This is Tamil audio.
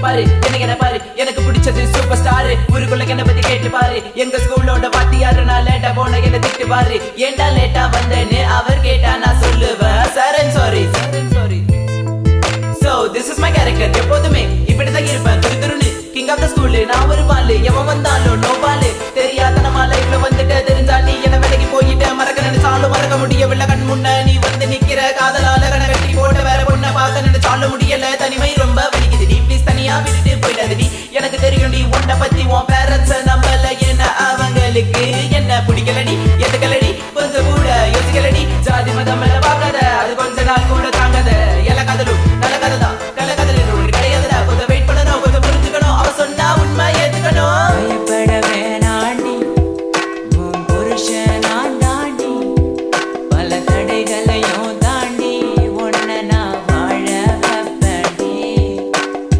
பாரு என்ன பாரு எனக்கு பிடிச்சது சூப்பர் ஸ்டார் ஊருக்குள்ள என்ன பத்தி கேட்டு பாரு எங்க ஸ்கூலோட வாத்தியாரு நான் லேட்டா போன என்ன திட்டு பாரு ஏண்டா லேட்டா வந்தேன்னு அவர் கேட்டா நான் சொல்லுவேன் sir and sorry So this is my character எப்போதுமே இப்படிதான் இருப்பேன் துரு துருன்னு கிங் ஆஃப் த ஸ்கூல் நான் ஒரு பாலு எவன் வந்தாலும் நோ பாலு தெரியாத நம்ம லைஃப்ல வந்துட்டு தெரிஞ்சா நீ என்ன வேலைக்கு போயிட்ட மறக்க நினைச்சாலும் மறக்க முடியவில்லை கண் முன்ன நீ வந்து நிக்கிற காத